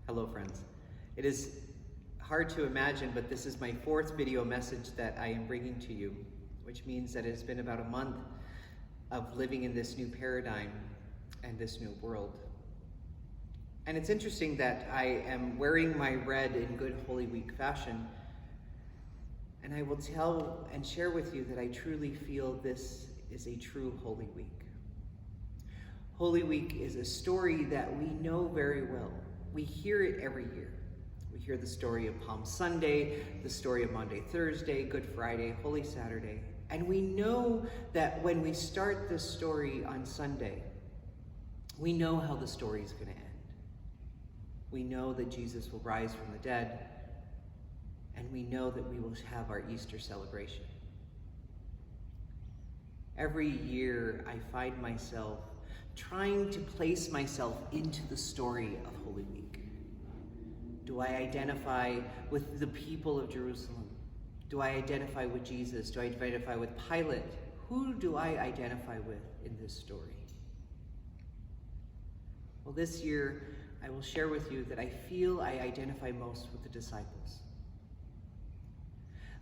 Hello, friends. It is hard to imagine, but this is my fourth video message that I am bringing to you, which means that it's been about a month of living in this new paradigm and this new world. And it's interesting that I am wearing my red in good Holy Week fashion, and I will tell and share with you that I truly feel this is a true Holy Week. Holy Week is a story that we know very well. We hear it every year. We hear the story of Palm Sunday, the story of Maundy Thursday, Good Friday, Holy Saturday. And we know that when we start this story on Sunday, we know how the story is going to end. We know that Jesus will rise from the dead, and we know that we will have our Easter celebration. Every year, I find myself trying to place myself into the story of Holy Week. Do I identify with the people of Jerusalem? Do I identify with Jesus? Do I identify with Pilate? Who do I identify with in this story? Well, this year, I will share with you that I feel I identify most with the disciples.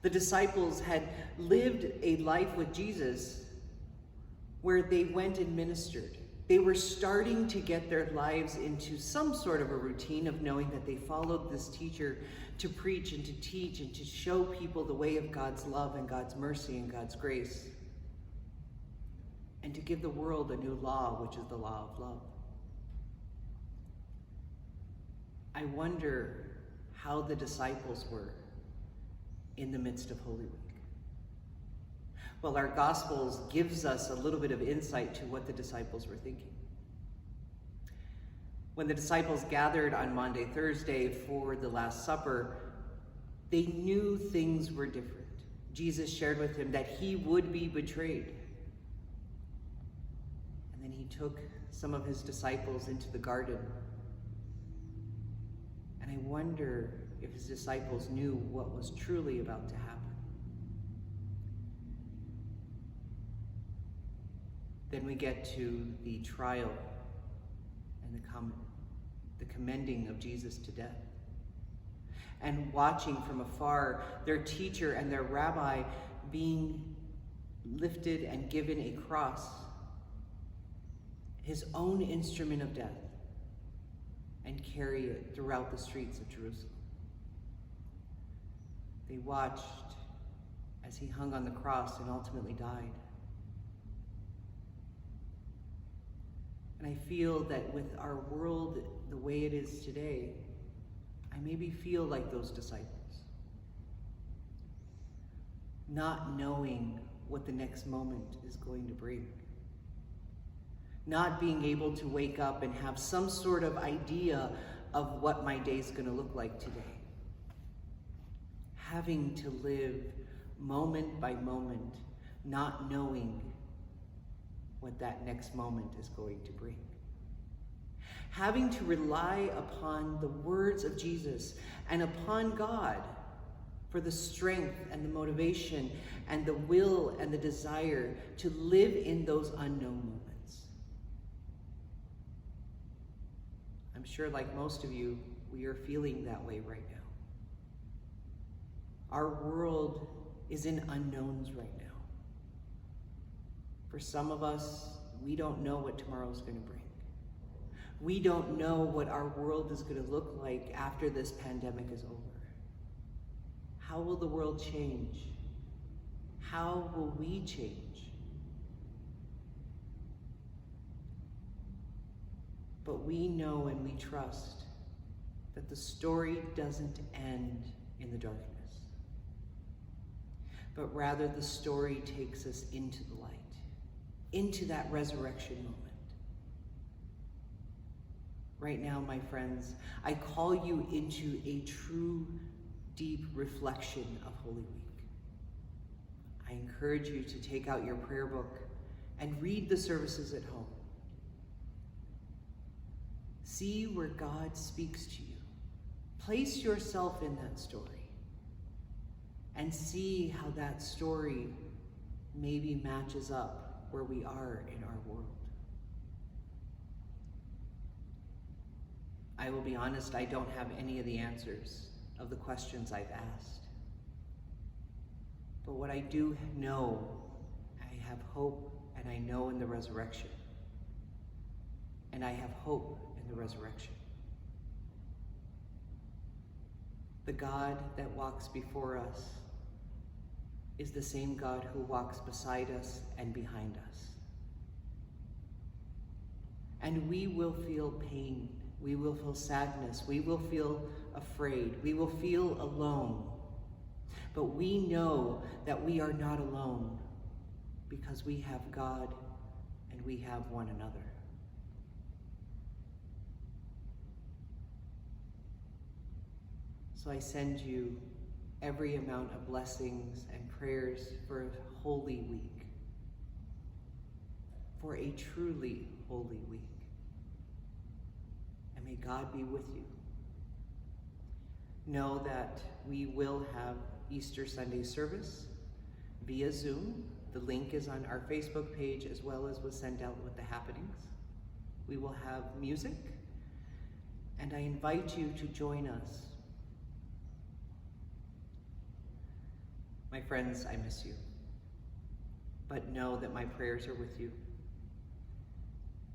The disciples had lived a life with Jesus where they went and ministered. They were starting to get their lives into some sort of a routine of knowing that they followed this teacher to preach and to teach and to show people the way of God's love and God's mercy and God's grace, and to give the world a new law, which is the law of love. I wonder how the disciples were in the midst of Holy Week. Well, our Gospels gives us a little bit of insight to what the disciples were thinking. When the disciples gathered on Maundy Thursday for the Last Supper, they knew things were different. Jesus shared with them that he would be betrayed. And then he took some of his disciples into the garden. And I wonder if his disciples knew what was truly about to happen. Then we get to the trial and the commending of Jesus to death. And watching from afar their teacher and their rabbi being lifted and given a cross, his own instrument of death, and carry it throughout the streets of Jerusalem. They watched as he hung on the cross and ultimately died. And I feel that with our world the way it is today, I maybe feel like those disciples, not knowing what the next moment is going to bring, not being able to wake up and have some sort of idea of what my day's going to look like today, having to live moment by moment, not knowing what that next moment is going to bring. Having to rely upon the words of Jesus and upon God for the strength and the motivation and the will and the desire to live in those unknown moments. I'm sure, like most of you, we are feeling that way right now. Our world is in unknowns right now. For some of us, we don't know what tomorrow's going to bring. We don't know what our world is going to look like after this pandemic is over. How will the world change? How will we change? But we know and we trust that the story doesn't end in the darkness, but rather the story takes us into the light, into that resurrection moment. Right now, my friends, I call you into a true, deep reflection of Holy Week. I encourage you to take out your prayer book and read the services at home. See where God speaks to you. Place yourself in that story and see how that story maybe matches up where we are in our world. I will be honest, I don't have any of the answers of the questions I've asked. But what I do know, I have hope, and I know in the resurrection. And I have hope in the resurrection. The God that walks before us is the same God who walks beside us and behind us. And we will feel pain, we will feel sadness, we will feel afraid, we will feel alone. But we know that we are not alone because we have God and we have one another. So I send you every amount of blessings and prayers for a holy week, for a truly holy week. And may God be with you. Know that we will have Easter Sunday service via Zoom. The link is on our Facebook page as well as was sent out with the happenings. We will have music, and I invite you to join us. My friends, I miss you, but know that my prayers are with you,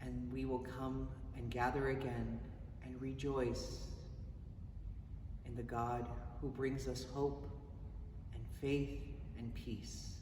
and we will come and gather again and rejoice in the God who brings us hope and faith and peace.